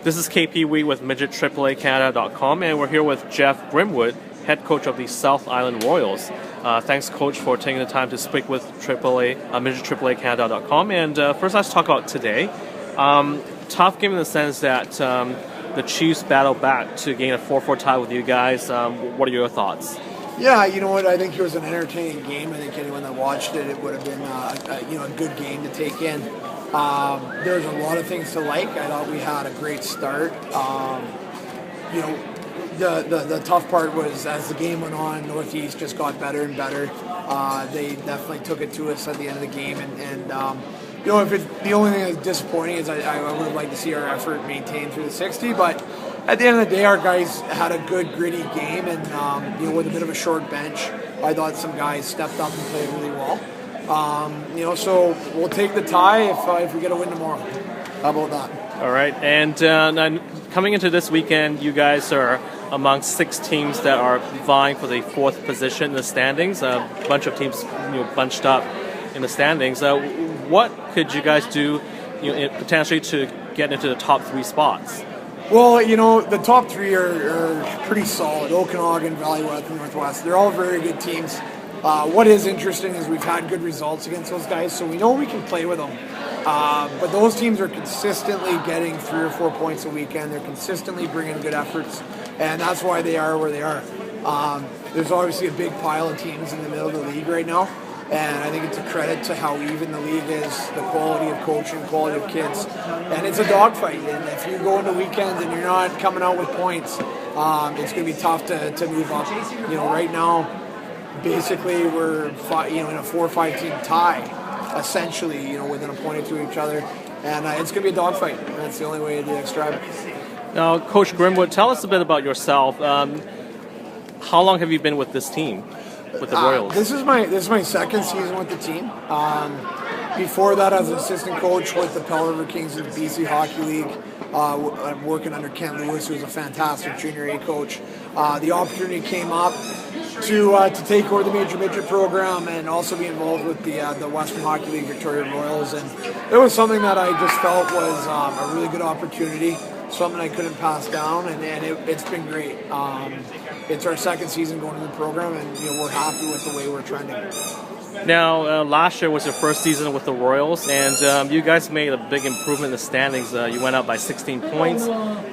This is KP Wee with MidgetAAACanada.com, and we're here with Geoff Grimwood, head coach of the South Island Royals. Thanks, Coach, for taking the time to speak with MidgetAAACanada.com. And first, let's talk about today. Tough game in the sense that the Chiefs battled back to gain a 4-4 tie with you guys. What are your thoughts? Yeah, you know what? I think it was an entertaining game. I think anyone that watched it, it would have been a good game to take in. There's a lot of things to like. I thought we had a great start. The tough part was as the game went on, Northeast just got better and better. They definitely took it to us at the end of the game, and the only thing that's disappointing is I would have liked to see our effort maintained through the 60, but at the end of the day, our guys had a good, gritty game, and with a bit of a short bench, I thought some guys stepped up and played really well. So we'll take the tie if we get a win tomorrow. How about that? All right, and coming into this weekend, you guys are among 6 teams that are vying for the 4th position in the standings. A bunch of teams bunched up in the standings. What could you guys do potentially to get into the top 3 spots? Well, the top 3 are pretty solid. Okanagan, Valley West, and Northwest. They're all very good teams. What is interesting is we've had good results against those guys, so we know we can play with them. But those teams are consistently getting 3 or 4 points a weekend. They're consistently bringing good efforts, and that's why they are where they are. There's obviously a big pile of teams in the middle of the league right now, and I think it's a credit to how even the league is, the quality of coaching, quality of kids, and it's a dogfight. And if you go into weekends and you're not coming out with points, it's going to be tough to move up. Right now, basically we're in a 4-5 team tie, essentially, within a point or 2 of each other, and it's going to be a dogfight. That's the only way to describe it. Now, Coach Grimwood, tell us a bit about yourself. How long have you been with this team, with the Royals? This is my second season with the team. Before that, I was an assistant coach with the Pell River Kings in the BC Hockey League. I'm working under Ken Lewis, who's a fantastic junior A coach. The opportunity came up to take over the Major Midget program and also be involved with the Western Hockey League Victoria Royals, and it was something that I just felt was a really good opportunity, something I couldn't pass down, and it's been great. It's our second season going in the program, and we're happy with the way we're trending. Now, last year was your first season with the Royals, and you guys made a big improvement in the standings. You went up by 16 points.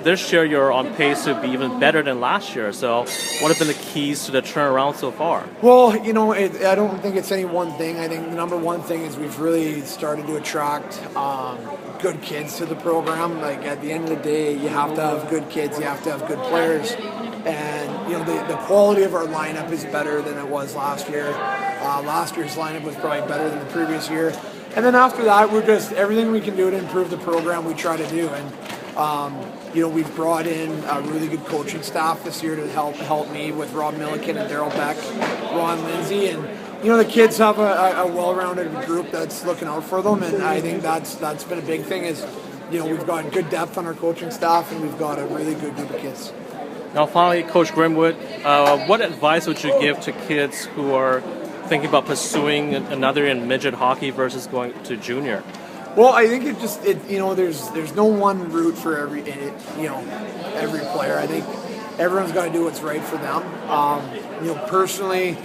This year, you're on pace to be even better than last year. So, what have been the keys to the turnaround so far? Well, I don't think it's any one thing. I think the number one thing is we've really started to attract good kids to the program. Like, at the end of the day, you have to have good kids. You have to have good players. And, the quality of our lineup is better than it was last year. Last year's lineup was probably better than the previous year. And then after that, we're just, everything we can do to improve the program, we try to do. And, we've brought in a really good coaching staff this year to help me with Rob Milliken and Daryl Beck, Ron Lindsay. And, the kids have a well-rounded group that's looking out for them. And I think that's been a big thing is, we've got good depth on our coaching staff, and we've got a really good group of kids. Now, finally, Coach Grimwood, what advice would you give to kids who are thinking about pursuing another year in midget hockey versus going to junior? Well, I think there's no one route for every player. I think everyone's got to do what's right for them. Personally,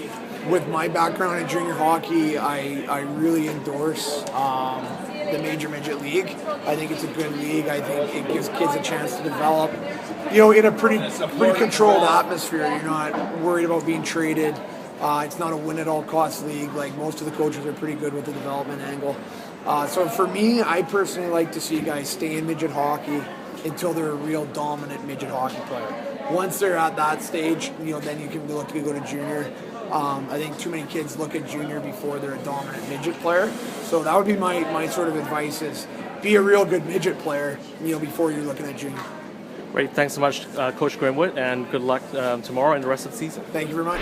with my background in junior hockey, I really endorse the Major Midget League. I think it's a good league. I think it gives kids a chance to develop, in a pretty controlled atmosphere. You're not worried about being traded. It's not a win-at-all-cost league. Like, most of the coaches are pretty good with the development angle. So for me, I personally like to see guys stay in midget hockey until they're a real dominant midget hockey player. Once they're at that stage, then you can look to go to junior. I think too many kids look at junior before they're a dominant midget player. So that would be my sort of advice is be a real good midget player, before you're looking at junior. Great. Thanks so much, Coach Grimwood, and good luck tomorrow and the rest of the season. Thank you very much.